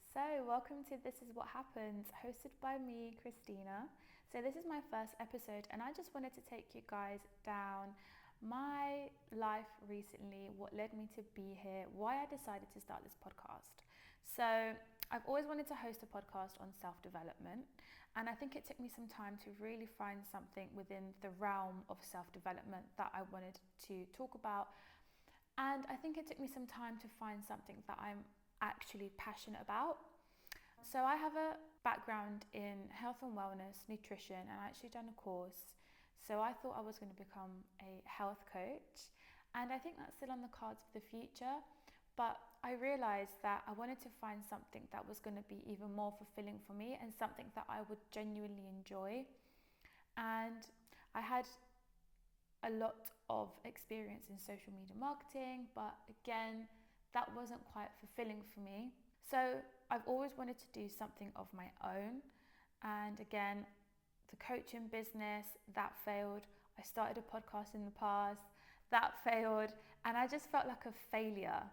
So, welcome to This Is What Happens, hosted by me, Christina. So, this is my first episode, and I just wanted to take you guys down my life recently, what led me to be here, why I decided to start this podcast. So, I've always wanted to host a podcast on self development, and I think it took me some time to really find something within the realm of self development that I wanted to talk about. And I think it took me some time to find something that I'm actually passionate about. So I have a background in health and wellness, nutrition, and I actually done a course. So I thought I was going to become a health coach. And I think that's still on the cards for the future. But I realized that I wanted to find something that was going to be even more fulfilling for me and something that I would genuinely enjoy. And I had a lot of experience in social media marketing, but again, that wasn't quite fulfilling for me. So I've always wanted to do something of my own. And again, the coaching business, that failed. I started a podcast in the past, that failed. And I just felt like a failure.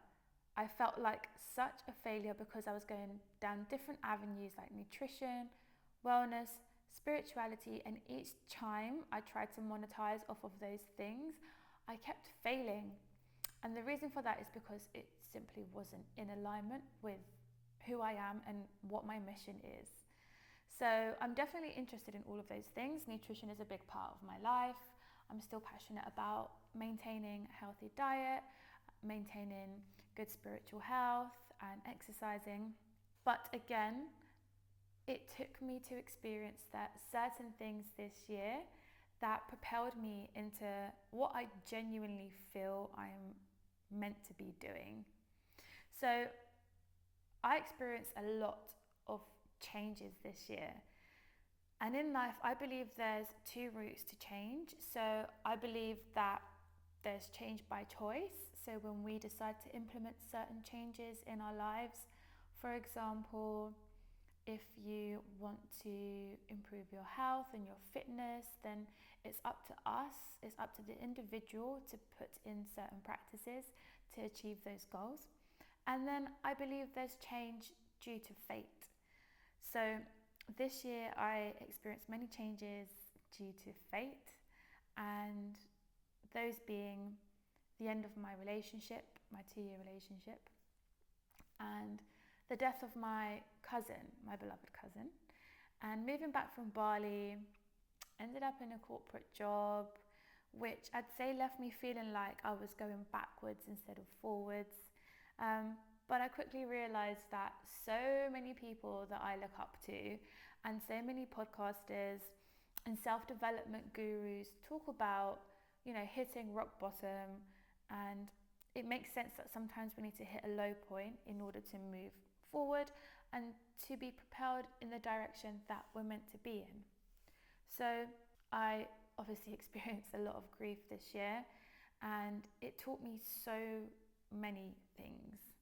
I felt like such a failure because I was going down different avenues like nutrition, wellness, spirituality, and each time I tried to monetize off of those things, I kept failing. And the reason for that is because it simply wasn't in alignment with who I am and what my mission is. So I'm definitely interested in all of those things. Nutrition is a big part of my life. I'm still passionate about maintaining a healthy diet, maintaining good spiritual health, and exercising. But again, it took me to experience that certain things this year that propelled me into what I genuinely feel I'm meant to be doing. So I experienced a lot of changes this year. And in life, I believe there's two routes to change. So I believe that there's change by choice. So when we decide to implement certain changes in our lives, for example, if you want to improve your health and your fitness, then it's up to us, it's up to the individual to put in certain practices to achieve those goals. And then I believe there's change due to fate. So this year I experienced many changes due to fate, and those being the end of my relationship, my 2-year relationship, and the death of my cousin, my beloved cousin, and moving back from Bali. Ended up in a corporate job, which I'd say left me feeling like I was going backwards instead of forwards. But I quickly realized that so many people that I look up to and so many podcasters and self-development gurus talk about, hitting rock bottom, and it makes sense that sometimes we need to hit a low point in order to move forward and to be propelled in the direction that we're meant to be in. So I obviously experienced a lot of grief this year, and it taught me so many things,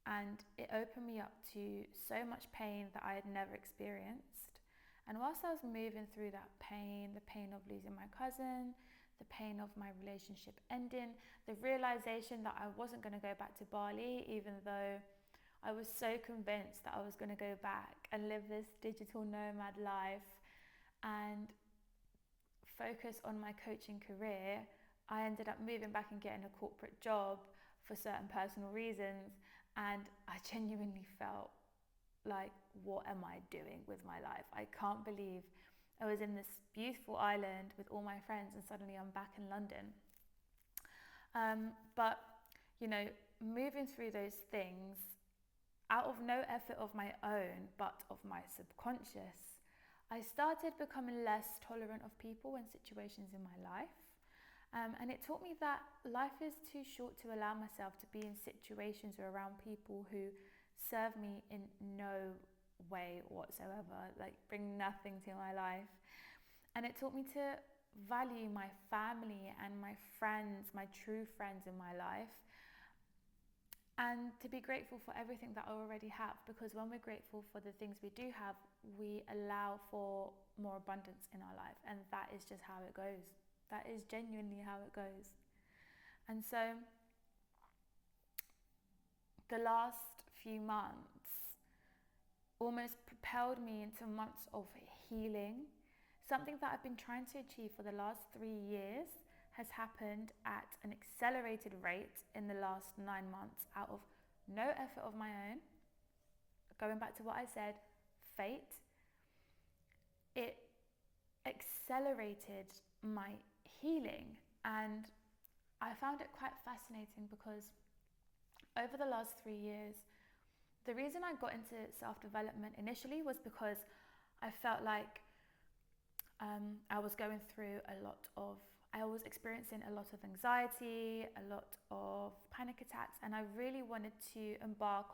and it opened me up to so much pain that I had never experienced. And whilst I was moving through that pain, the pain of losing my cousin, the pain of my relationship ending, the realization that I wasn't going to go back to Bali, even though I was so convinced that I was going to go back and live this digital nomad life and focus on my coaching career, I ended up moving back and getting a corporate job for certain personal reasons. And I genuinely felt like, what am I doing with my life? I can't believe I was in this beautiful island with all my friends and suddenly I'm back in London. But moving through those things out of no effort of my own, but of my subconscious, I started becoming less tolerant of people and situations in my life. And it taught me that life is too short to allow myself to be in situations or around people who serve me in no way whatsoever, like bring nothing to my life. And it taught me to value my family and my friends, my true friends in my life, and to be grateful for everything that I already have, because when we're grateful for the things we do have, we allow for more abundance in our life, and that is just how it goes. That is genuinely how it goes. And so the last few months almost propelled me into months of healing. Something that I've been trying to achieve for the last 3 years has happened at an accelerated rate in the last 9 months out of no effort of my own. Going back to what I said, fate, it accelerated my healing. And I found it quite fascinating because over the last 3 years, the reason I got into self-development initially was because I felt like I was experiencing a lot of anxiety, a lot of panic attacks, and I really wanted to embark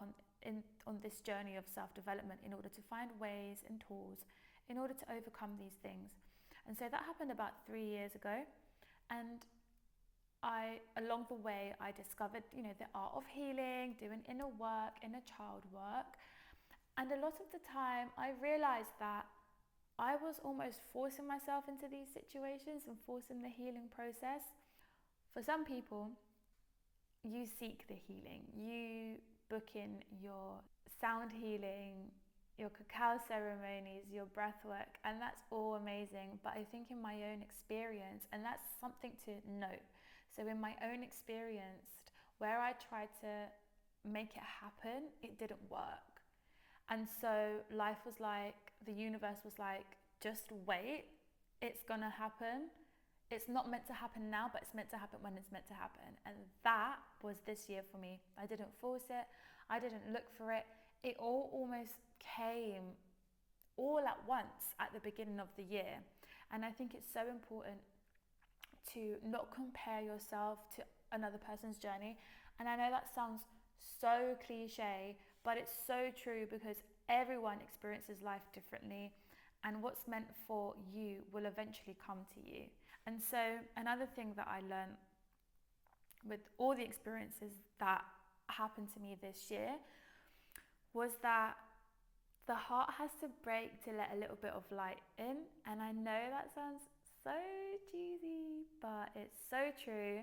on this journey of self-development in order to find ways and tools in order to overcome these things. And so that happened about 3 years ago, and along the way, I discovered, the art of healing, doing inner work, inner child work. And a lot of the time, I realized that I was almost forcing myself into these situations and forcing the healing process. For some people, you seek the healing. You book in your sound healing, your cacao ceremonies, your breath work, and that's all amazing. But I think in my own experience, and that's something to note. So in my own experience, where I tried to make it happen, it didn't work. And so life was like, the universe was like, just wait, it's gonna happen. It's not meant to happen now, but it's meant to happen when it's meant to happen. And that was this year for me. I didn't force it. I didn't look for it. It all almost came all at once at the beginning of the year. And I think it's so important to not compare yourself to another person's journey. And I know that sounds so cliche, but it's so true because everyone experiences life differently, and what's meant for you will eventually come to you. And so another thing that I learned with all the experiences that happened to me this year was that the heart has to break to let a little bit of light in. And I know that sounds so cheesy, but it's so true.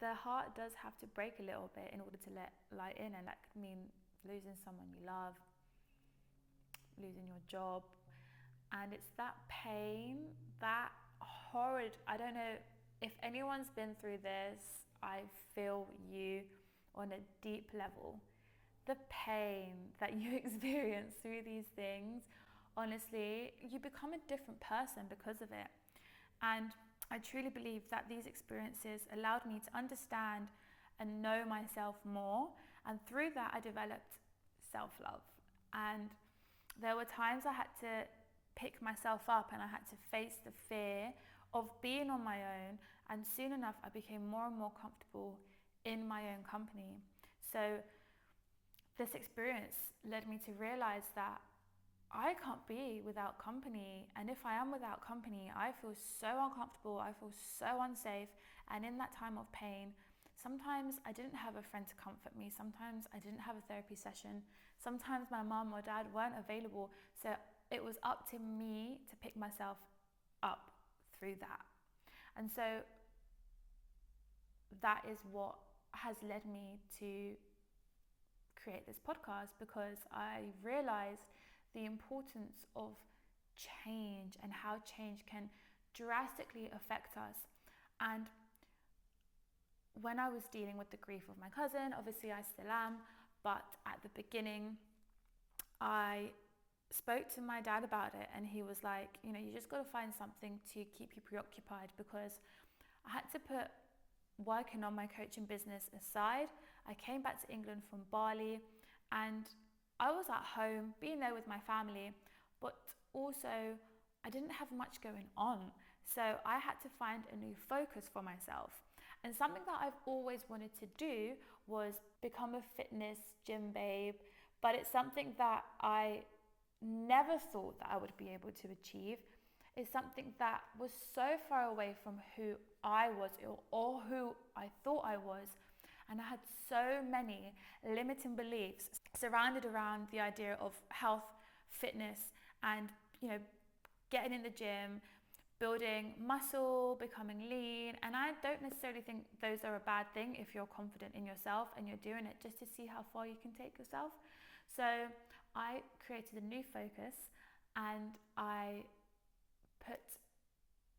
The heart does have to break a little bit in order to let light in, and that could mean losing someone you love, losing your job. And it's that pain, that horrid, I don't know if anyone's been through this, I feel you on a deep level. The pain that you experience through these things, honestly, you become a different person because of it. And I truly believe that these experiences allowed me to understand and know myself more. And through that, I developed self-love. And there were times I had to pick myself up and I had to face the fear of being on my own. And soon enough, I became more and more comfortable in my own company. So this experience led me to realize that I can't be without company. And if I am without company, I feel so uncomfortable, I feel so unsafe. And in that time of pain, sometimes I didn't have a friend to comfort me. Sometimes I didn't have a therapy session. Sometimes my mum or dad weren't available. So it was up to me to pick myself up through that. And so that is what has led me to create this podcast, because I realized the importance of change and how change can drastically affect us. And when I was dealing with the grief of my cousin, obviously I still am, but at the beginning I spoke to my dad about it, and he was like, you just got to find something to keep you preoccupied, because I had to put working on my coaching business aside. I came back to England from Bali, and I was at home, being there with my family, but also I didn't have much going on. So I had to find a new focus for myself. And something that I've always wanted to do was become a fitness gym babe, but it's something that I never thought that I would be able to achieve. It's something that was so far away from who I was or who I thought I was. And I had so many limiting beliefs surrounded around the idea of health, fitness, and getting in the gym, building muscle, becoming lean. And I don't necessarily think those are a bad thing if you're confident in yourself and you're doing it just to see how far you can take yourself. So I created a new focus, and I put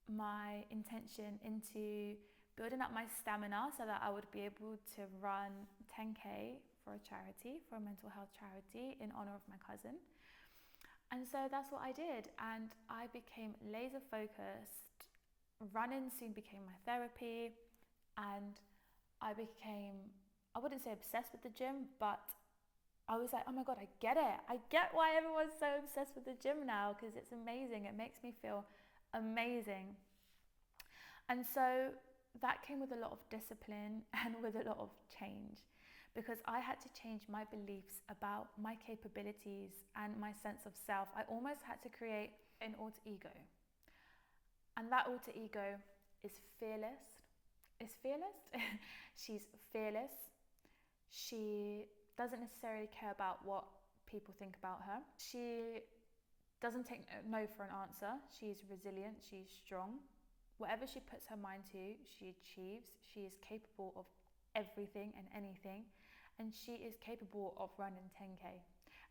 my intention into building up my stamina so that I would be able to run 10k for a charity, for a mental health charity, in honor of my cousin. And so that's what I did, and I became laser focused. Running soon became my therapy, and I wouldn't say obsessed with the gym, but I was like, oh my God, I get it. I get why everyone's so obsessed with the gym now, because it's amazing. It makes me feel amazing. And so that came with a lot of discipline and with a lot of change, because I had to change my beliefs about my capabilities and my sense of self. I almost had to create an alter ego. And that alter ego is fearless. She's fearless. She doesn't necessarily care about what people think about her. She doesn't take no for an answer. She's resilient. She's strong. Whatever she puts her mind to, she achieves. She is capable of everything and anything. And she is capable of running 10k.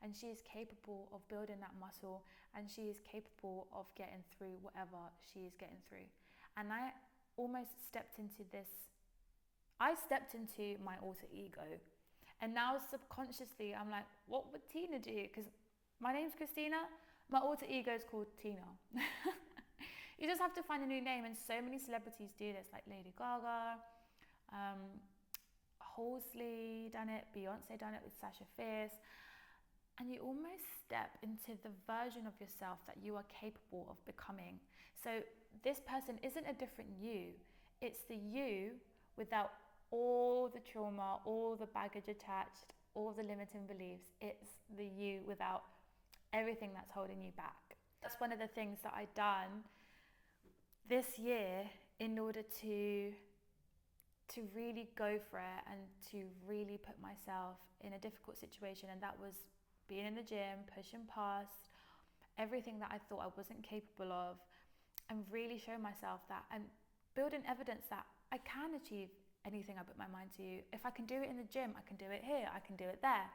And she is capable of building that muscle. And she is capable of getting through whatever she is getting through. And I almost stepped into my alter ego. And now subconsciously, I'm like, what would Tina do? Because my name's Christina. My alter ego is called Tina. You just have to find a new name. And so many celebrities do this, like Lady Gaga, Halsey done it, Beyonce done it with Sasha Fierce. And you almost step into the version of yourself that you are capable of becoming. So this person isn't a different you. It's the you without all the trauma, all the baggage attached, all the limiting beliefs. It's the you without everything that's holding you back. That's one of the things that I've done this year in order to really go for it and to really put myself in a difficult situation. And that was being in the gym, pushing past everything that I thought I wasn't capable of, and really show myself that, and building evidence that I can achieve anything I put my mind to. If I can do it in the gym, I can do it here, I can do it there,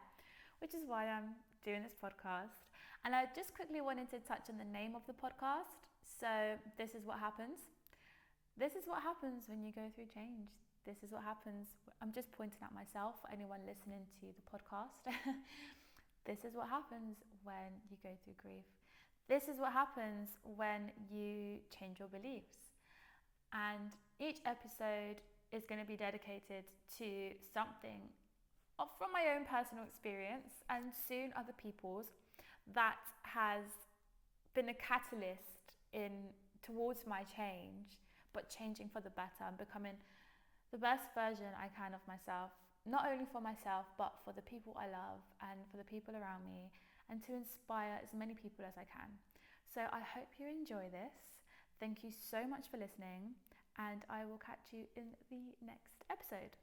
which is why I'm doing this podcast. And I just quickly wanted to touch on the name of the podcast. So this is what happens. This is what happens when you go through change. This is what happens. I'm just pointing at myself for anyone listening to the podcast. This is what happens when you go through grief. This is what happens when you change your beliefs. And each episode is going to be dedicated to something from my own personal experience, and soon other people's, that has been a catalyst towards my change, but changing for the better and becoming the best version I can of myself, not only for myself, but for the people I love and for the people around me, and to inspire as many people as I can. So I hope you enjoy this. Thank you so much for listening, and I will catch you in the next episode.